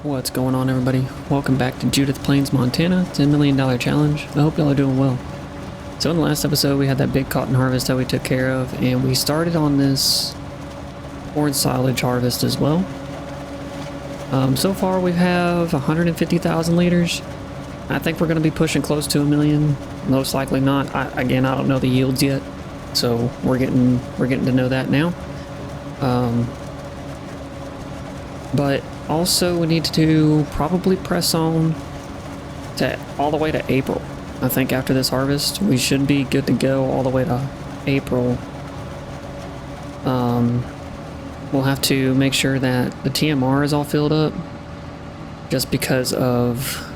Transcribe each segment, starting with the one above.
What's going on, everybody? Welcome back to Judith Plains, Montana. $10 million challenge. I hope y'all are doing well. So in the last episode, we had that big cotton harvest that we took care of, and we started on this corn silage harvest as well. So far, we have 150,000 liters. I think we're going to be pushing close to 1 million. Most likely not. I don't know the yields yet, so we're getting to know that now. But also, we need to probably press on to all the way to April. I think after this harvest, we should be good to go all the way to April. We'll have to make sure that the TMR is all filled up, just because of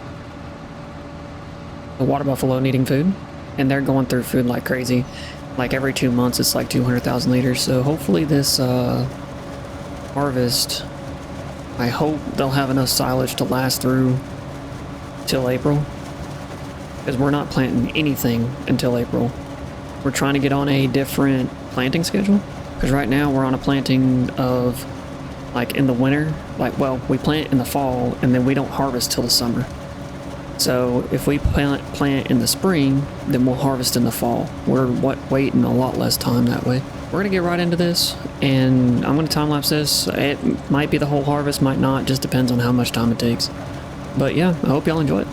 the water buffalo needing food, and they're going through food like crazy. Like every 2 months, it's like 200,000 liters. So hopefully this harvest, I hope they'll have enough silage to last through till April, because we're not planting anything until April. We're trying to get on a different planting schedule, because right now we're on a planting of, like, in the winter, we plant in the fall and then we don't harvest till the summer. So if we plant in the spring, then we'll harvest in the fall. We're waiting a lot less time that way. We're gonna get right into this, and I'm gonna time-lapse this. It might be the whole harvest, might not, just depends on how much time it takes. But yeah, I hope y'all enjoy it.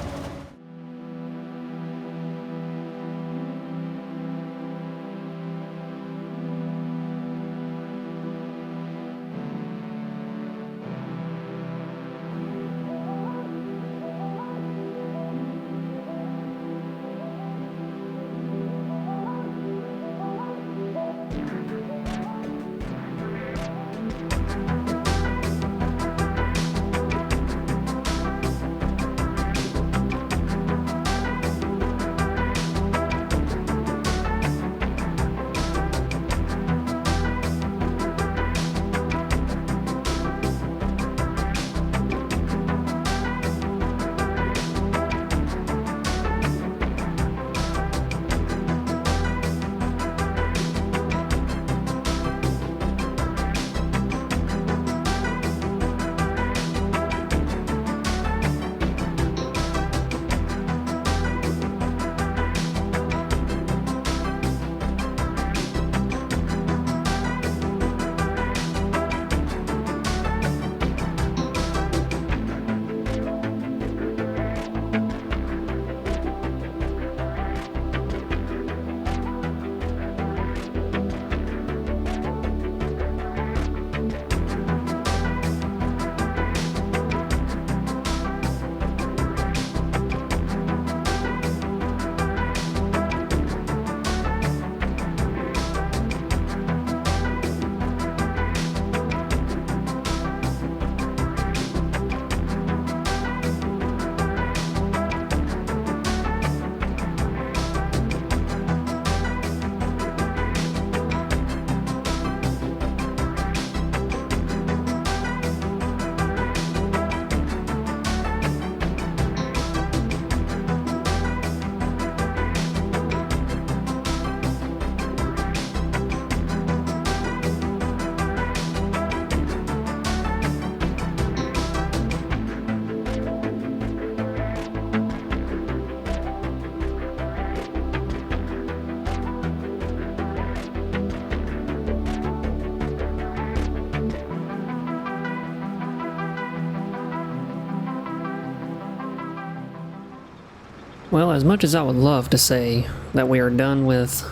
Well, as much as I would love to say that we are done with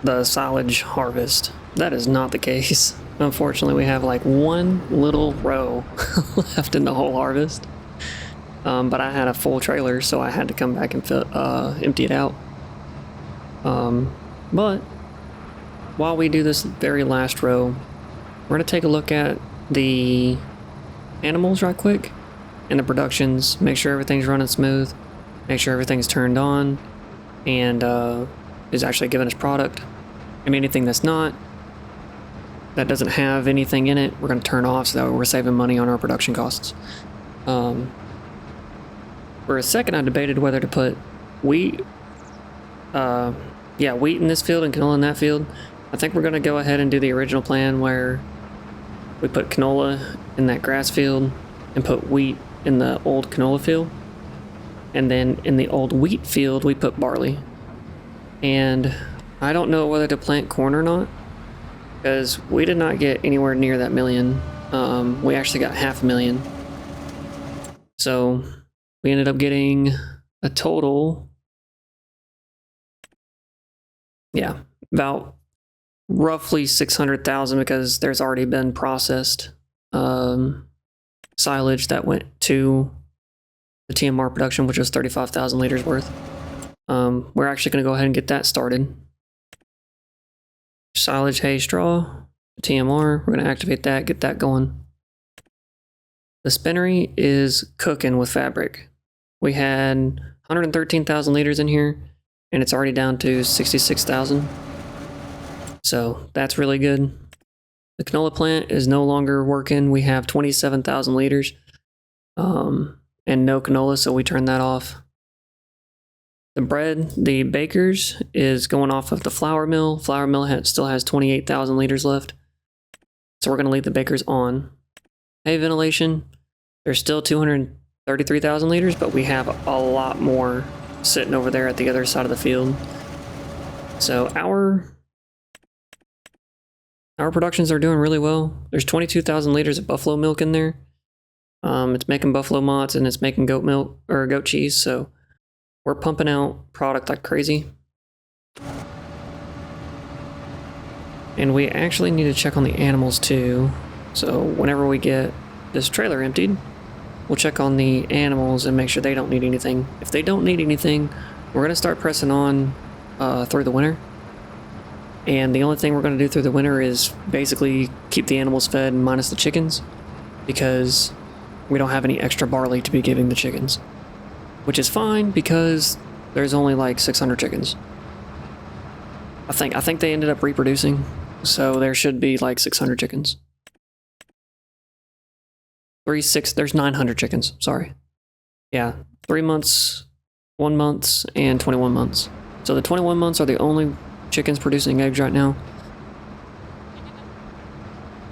the silage harvest, that is not the case. Unfortunately, we have like one little row left in the whole harvest. But I had a full trailer, so I had to come back and empty it out. But while we do this very last row, we're going to take a look at the animals right quick and the productions, make sure everything's running smooth. Make sure everything's turned on and is actually giving us product. And anything that's not, that doesn't have anything in it, we're going to turn off so that way we're saving money on our production costs. For a second, I debated whether to put wheat wheat in this field and canola in that field. I think we're going to go ahead and do the original plan where we put canola in that grass field and put wheat in the old canola field. And then in the old wheat field, we put barley. And I don't know whether to plant corn or not, because we did not get anywhere near that million. We actually got 500,000. So we ended up getting a total, yeah, about roughly 600,000, because there's already been processed silage that went to the TMR production, which was 35,000 liters worth. We're actually going to go ahead and get that started. Silage, hay, straw, TMR. We're going to activate that, get that going. The spinnery is cooking with fabric. We had 113,000 liters in here, and it's already down to 66,000. So that's really good. The canola plant is no longer working. We have 27,000 liters and no canola, so we turned that off. The bread, the bakers, is going off of the flour mill. Flour mill still has 28,000 liters left. So we're going to leave the bakers on. Hay ventilation, there's still 233,000 liters, but we have a lot more sitting over there at the other side of the field. So our productions are doing really well. There's 22,000 liters of buffalo milk in there. It's making buffalo motts and it's making goat milk or goat cheese. So we're pumping out product like crazy. And we actually need to check on the animals too. So whenever we get this trailer emptied, we'll check on the animals and make sure they don't need anything. If they don't need anything, we're going to start pressing on through the winter. And the only thing we're going to do through the winter is basically keep the animals fed minus the chickens, because we don't have any extra barley to be giving the chickens. Which is fine, because there's only like 600 chickens. I think they ended up reproducing, so there should be like 600 chickens. There's 900 chickens, sorry. Yeah, 3 months, 1 month, and 21 months. So the 21 months are the only chickens producing eggs right now.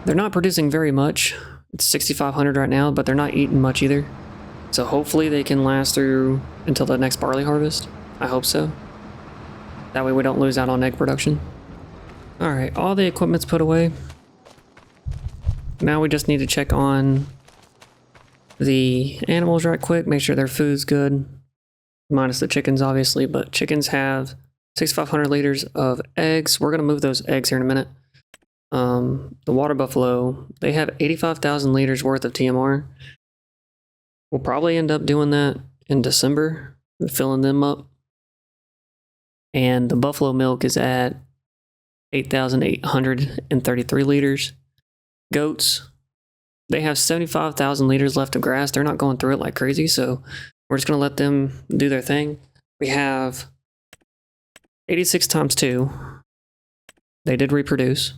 They're not producing very much. It's 6,500 right now, but they're not eating much either. So hopefully they can last through until the next barley harvest. I hope so. That way we don't lose out on egg production. Alright, all the equipment's put away. Now we just need to check on the animals right quick, make sure their food's good. Minus the chickens, obviously, but chickens have 6,500 liters of eggs. We're going to move those eggs here in a minute. The water buffalo, they have 85,000 liters worth of TMR. We'll probably end up doing that in December, filling them up. And the buffalo milk is at 8,833 liters. Goats, they have 75,000 liters left of grass. They're not going through it like crazy, so we're just going to let them do their thing. We have 86 times 2. They did reproduce.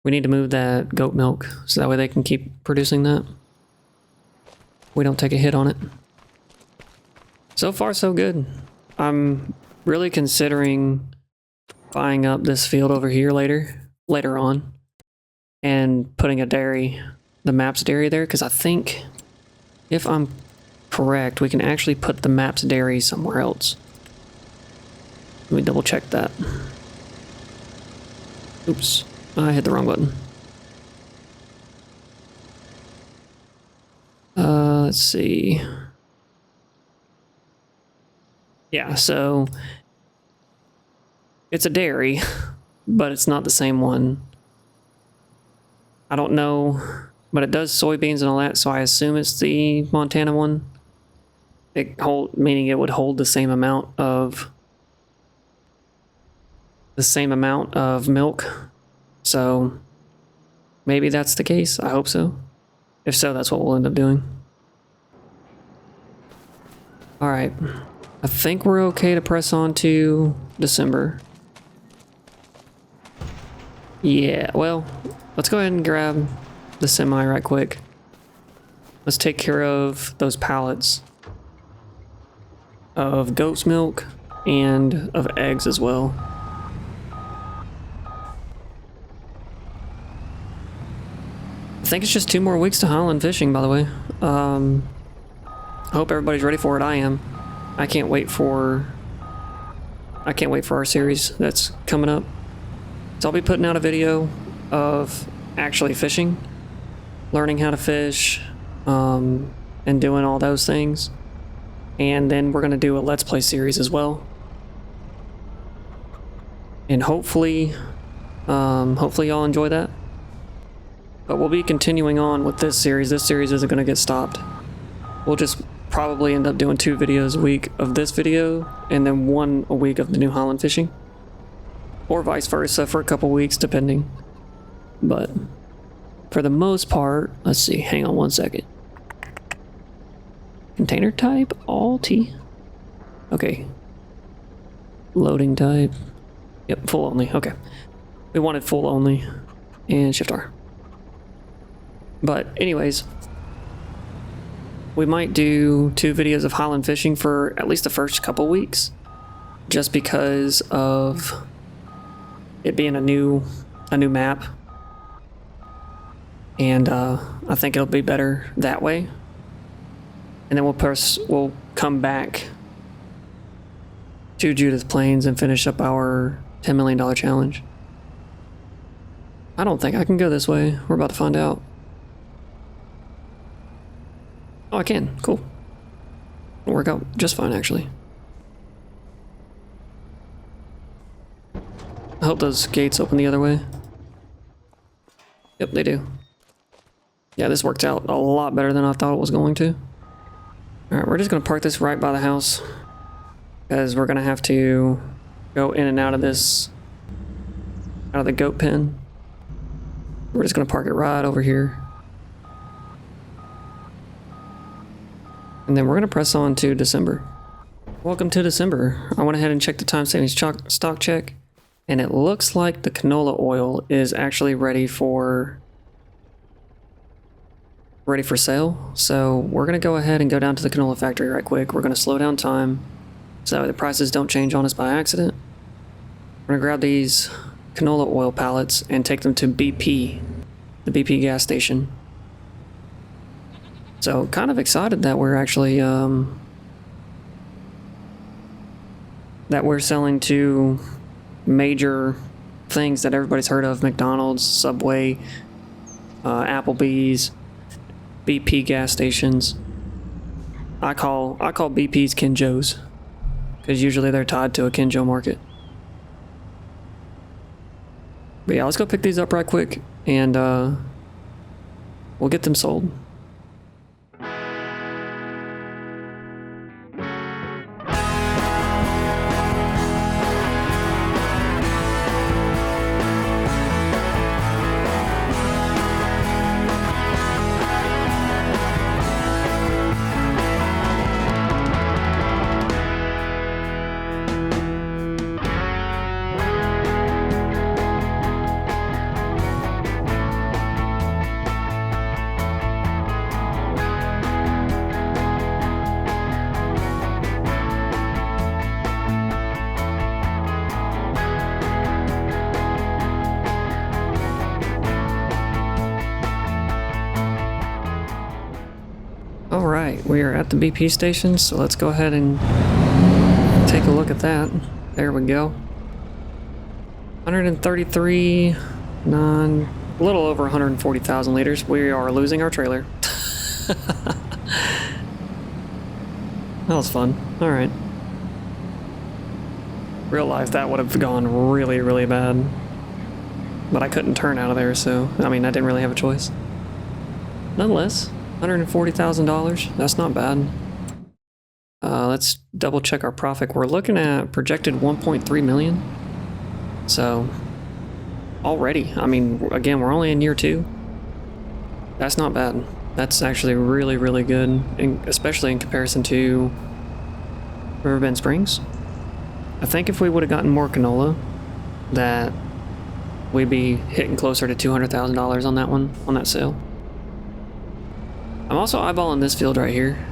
We need to move that goat milk so that way they can keep producing that. We don't take a hit on it. So far, so good. I'm really considering buying up this field over here later on, and putting a dairy, the MAPS dairy there, because I think, if I'm correct, we can actually put the MAPS dairy somewhere else. Let me double check that. Oops, I hit the wrong button. Let's see. Yeah, so it's a dairy, but it's not the same one. I don't know, but it does soybeans and all that, so I assume it's the Montana one. Meaning it would hold the same amount of milk. So maybe that's the case. I hope so. If so, that's what we'll end up doing. All right. I think we're okay to press on to December. Yeah, well, let's go ahead and grab the semi right quick. Let's take care of those pallets of goat's milk and of eggs as well. I think it's just 2 more weeks to Highland fishing, by the way. I hope everybody's ready for it. I am. I can't wait for our series that's coming up. So I'll be putting out a video of actually fishing, learning how to fish, and doing all those things. And then we're going to do a Let's Play series as well. And hopefully y'all enjoy that. But we'll be continuing on with this series. This series isn't going to get stopped. We'll just probably end up doing 2 videos a week of this video, and then 1 a week of the New Holland fishing. Or vice versa for a couple weeks, depending. But for the most part, let's see, hang on one second. Container type, all T. Okay. Loading type. Yep, full only, okay. We wanted full only, and Shift R. But anyways, we might do 2 videos of Highland fishing for at least the first couple weeks, just because of it being a new map, and I think it'll be better that way. And then we'll come back to Judith Plains and finish up our $10 million challenge. I don't think I can go this way. We're about to find out. Oh, I can. Cool. It'll work out just fine, actually. I hope those gates open the other way. Yep, they do. Yeah, this worked out a lot better than I thought it was going to. Alright, we're just going to park this right by the house, because we're going to have to go in and out of this, out of the goat pen. We're just going to park it right over here. And then we're going to press on to December. Welcome to December. I went ahead and checked the time savings stock check, and it looks like the canola oil is actually ready for sale. So we're going to go ahead and go down to the canola factory right quick. We're going to slow down time so that the prices don't change on us by accident. We're going to grab these canola oil pallets and take them to BP, the BP gas station. So kind of excited that we're actually that we're selling to major things that everybody's heard of: McDonald's, Subway, Applebee's, BP gas stations. I call BP's Kinjos, because usually they're tied to a Kinjo market. But yeah, let's go pick these up right quick, and we'll get them sold. Alright, we are at the BP station, so let's go ahead and take a look at that. There we go. 133, a little over 140,000 liters. We are losing our trailer. That was fun. Alright. Realized that would have gone really, really bad. But I couldn't turn out of there, so, I mean, I didn't really have a choice. Nonetheless, $140,000, that's not bad. Let's double check our profit. We're looking at projected 1.3 million. So, already, I mean, again, we're only in year 2. That's not bad. That's actually really, really good, especially in comparison to Riverbend Springs. I think if we would have gotten more canola, that we'd be hitting closer to $200,000 on that one, on that sale. I'm also eyeballing this field right here.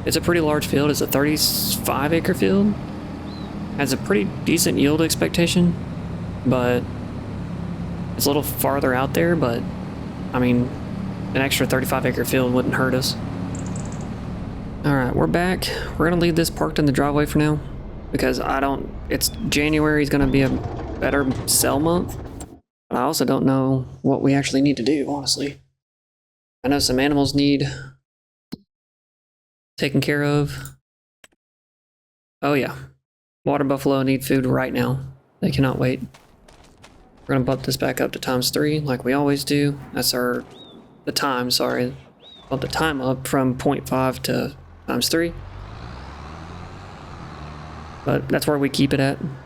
It's a pretty large field. It's a 35 acre field. Has a pretty decent yield expectation, but it's a little farther out there, but I mean, an extra 35-acre field wouldn't hurt us. Alright, we're back. We're gonna leave this parked in the driveway for now, because it's January is gonna be a better sell month. But I also don't know what we actually need to do, honestly. I know some animals need taken care of. Oh yeah, water buffalo need food right now. They cannot wait. We're gonna bump this back up to ×3 like we always do. That's the time, sorry. Bump the time up from 0.5 to ×3. But that's where we keep it at. I'm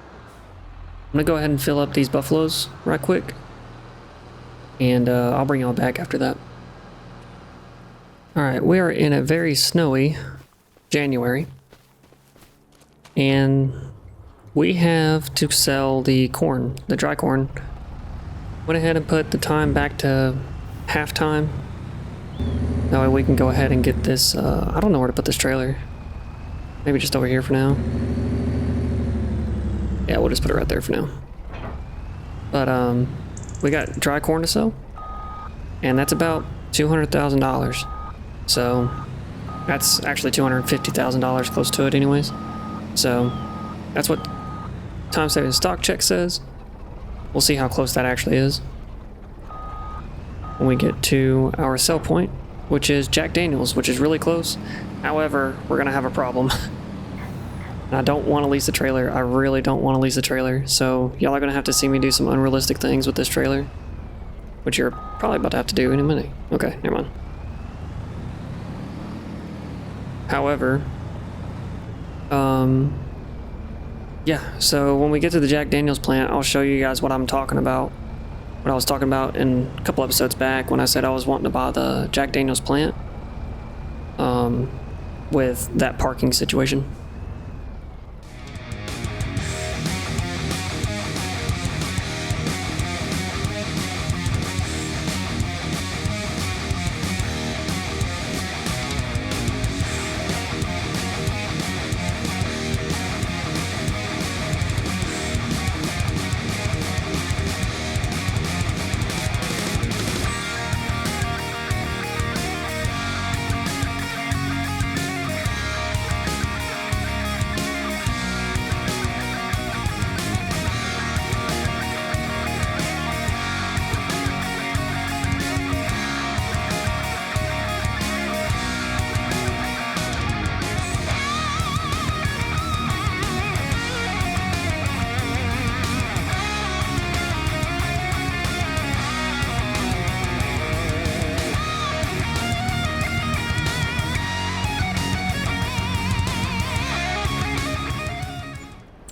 gonna go ahead and fill up these buffaloes right quick. And I'll bring y'all back after that. Alright, we are in a very snowy January. And we have to sell the corn, the dry corn. Went ahead and put the time back to halftime. That way we can go ahead and get this, I don't know where to put this trailer. Maybe just over here for now. Yeah, we'll just put it right there for now. But, we got dry corn to sell. And that's about $200,000. So, that's actually $250,000, close to it anyways. So, that's what time saving stock check says. We'll see how close that actually is when we get to our sell point, which is Jack Daniels, which is really close. However, we're gonna have a problem. And I don't want to lease the trailer. I really don't want to lease the trailer. So y'all are gonna have to see me do some unrealistic things with this trailer, which you're probably about to have to do in a minute. Okay, never mind. However, yeah, so when we get to the Jack Daniels plant, I'll show you guys what I'm talking about. What I was talking about in a couple episodes back when I said I was wanting to buy the Jack Daniels plant. With that parking situation.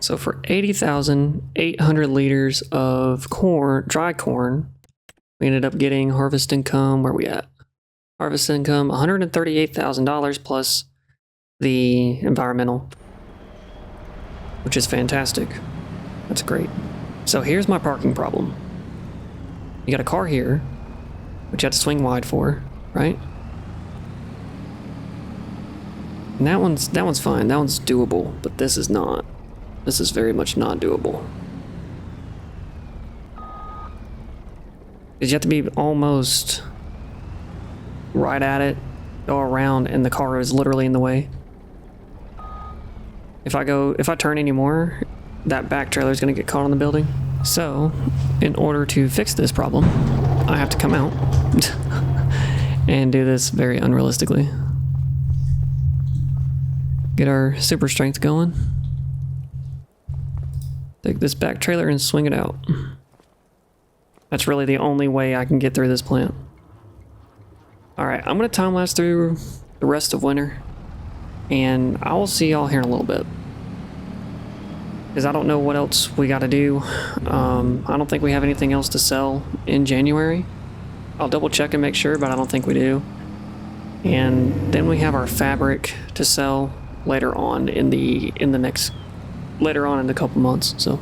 So for 80,800 liters of corn, dry corn, we ended up getting harvest income, where we at? Harvest income, $138,000 plus the environmental, which is fantastic. That's great. So here's my parking problem. You got a car here, which you have to swing wide for, right? And that one's fine, that one's doable, but this is not. This is very much not doable. Because you have to be almost right at it, go around, and the car is literally in the way. If I turn anymore, that back trailer is going to get caught on the building. So, in order to fix this problem, I have to come out and do this very unrealistically. Get our super strength going. Take this back trailer and swing it out. That's really the only way I can get through this plant. Alright, I'm going to time lapse through the rest of winter. And I will see y'all here in a little bit. Because I don't know what else we got to do. I don't think we have anything else to sell in January. I'll double check and make sure, but I don't think we do. And then we have our fabric to sell later on in the couple months, so.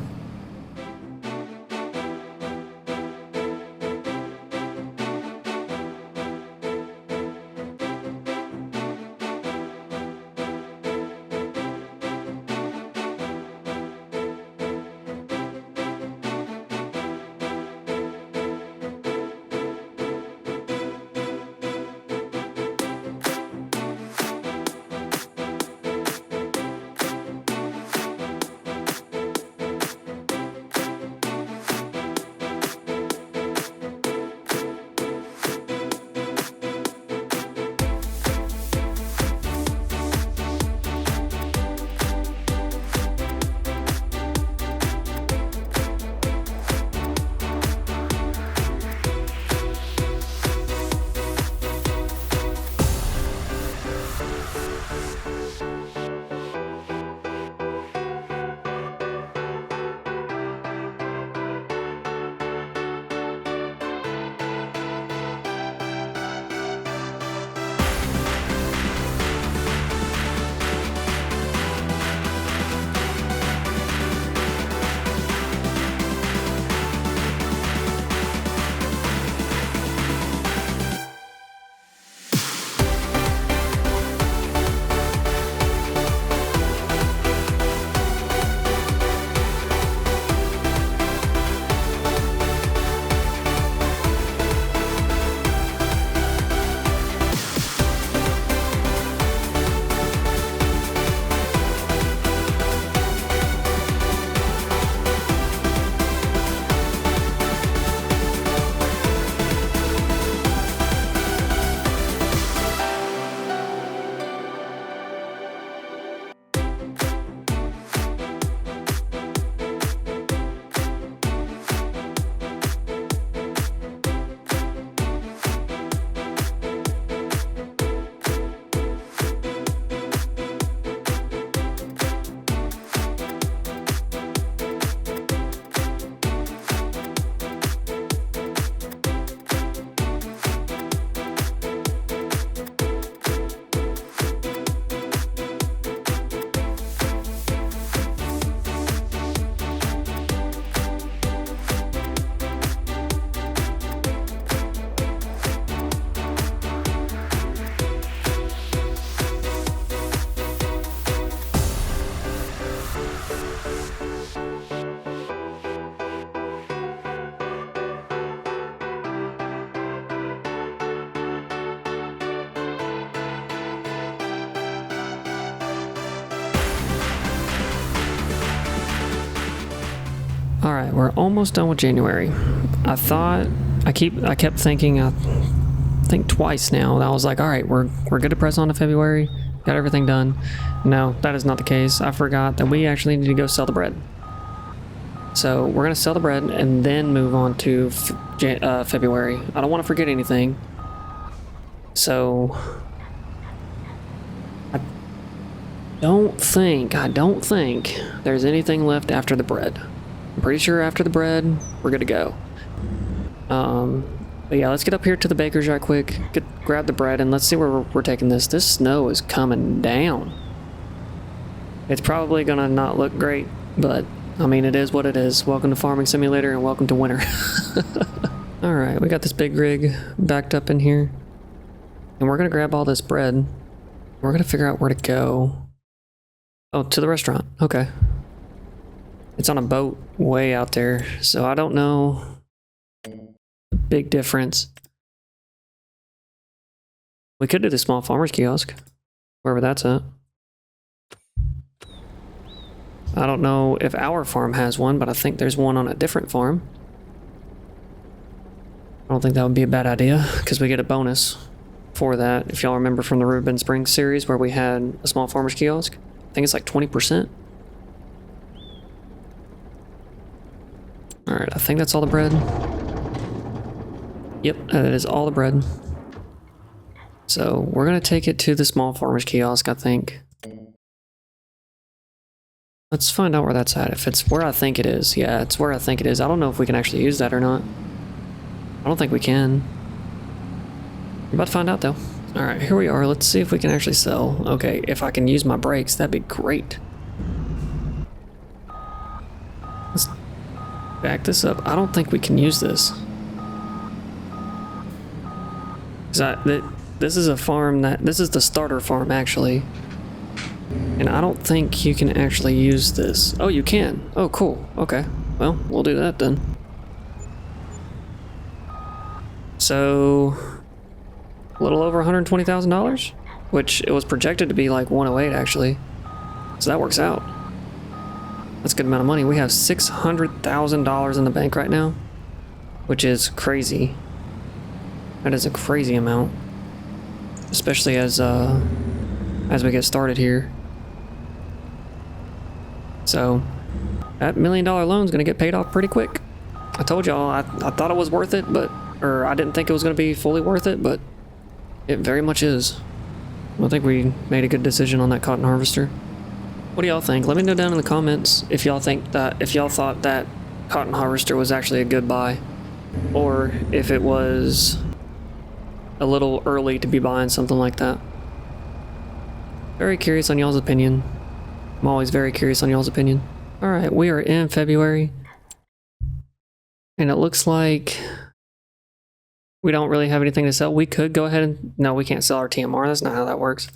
Alright, we're almost done with January. I kept thinking, I think twice now, that I was like, alright, we're good to press on to February, got everything done. No, that is not the case. I forgot that we actually need to go sell the bread. So we're going to sell the bread and then move on to February. I don't want to forget anything. So I don't think there's anything left after the bread. I'm pretty sure after the bread, we're good to go. But yeah, let's get up here to the baker's right quick, grab the bread, and let's see where we're taking this. This snow is coming down. It's probably gonna not look great, but I mean, it is what it is. Welcome to Farming Simulator and welcome to winter. Alright, we got this big rig backed up in here. And we're gonna grab all this bread. We're gonna figure out where to go. Oh, to the restaurant. Okay. It's on a boat way out there, so I don't know. Big difference. We could do the small farmer's kiosk, wherever that's at. I don't know if our farm has one, but I think there's one on a different farm. I don't think that would be a bad idea, because we get a bonus for that. If y'all remember from the Riverbend Springs series where we had a small farmer's kiosk, I think it's like 20%. Alright, I think that's all the bread. Yep, that is all the bread. So we're gonna take it to the small farmer's kiosk, I think. Let's find out where that's at. If it's where I think it is. Yeah, it's where I think it is. I don't know if we can actually use that or not. I don't think we can. We're about to find out though. Alright, here we are. Let's see if we can actually sell. Okay, if I can use my brakes, that'd be great. Let's back this up. I don't think we can use this. This is a farm this is the starter farm actually. And I don't think you can actually use this. Oh, you can. Oh, cool. Okay. Well, we'll do that then. So, a little over $120,000, which it was projected to be like 108 actually. So that works out. That's a good amount of money. We have $600,000 in the bank right now, which is crazy. That is a crazy amount, especially as we get started here. So that $1 million loan is going to get paid off pretty quick. I told y'all I thought it was worth it, or I didn't think it was going to be fully worth it, but it very much is. I think we made a good decision on that cotton harvester. What do y'all think? Let me know down in the comments if y'all thought that cotton harvester was actually a good buy, or if it was a little early to be buying something like that. Very curious on y'all's opinion. I'm always very curious on y'all's opinion. Alright, we are in February. And it looks like we don't really have anything to sell. We could go ahead and... No, we can't sell our TMR. That's not how that works.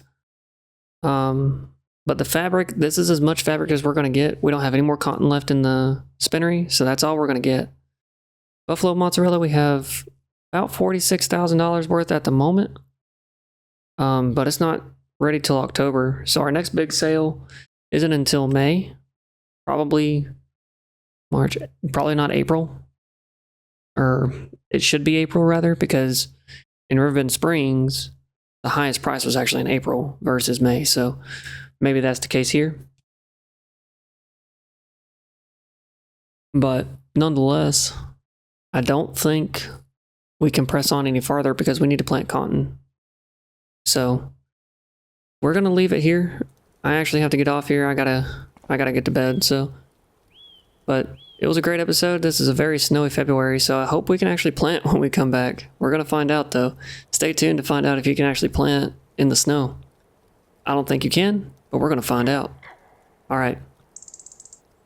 But the fabric, this is as much fabric as we're going to get. We don't have any more cotton left in the spinnery, so that's all we're going to get. Buffalo mozzarella, we have about $46,000 worth at the moment. But it's not ready till October. So our next big sale isn't until May. Probably March, probably not April. Or it should be April rather, because in Riverbend Springs, the highest price was actually in April versus May. So maybe that's the case here. But nonetheless, I don't think we can press on any farther because we need to plant cotton. So we're going to leave it here. I actually have to get off here. I gotta get to bed. So, but it was a great episode. This is a very snowy February, so I hope we can actually plant when we come back. We're going to find out though. Stay tuned to find out if you can actually plant in the snow. I don't think you can, but we're going to find out. All right.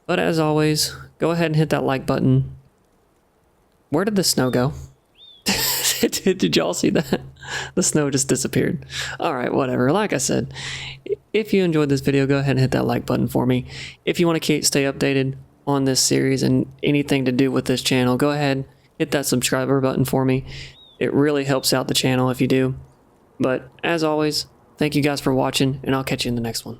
But as always, go ahead and hit that like button. Where did the snow go? Did y'all see that? The snow just disappeared. All right, whatever. Like I said, if you enjoyed this video, go ahead and hit that like button for me. If you want to stay updated on this series and anything to do with this channel, go ahead, hit that subscriber button for me. It really helps out the channel if you do. But as always, thank you guys for watching, and I'll catch you in the next one.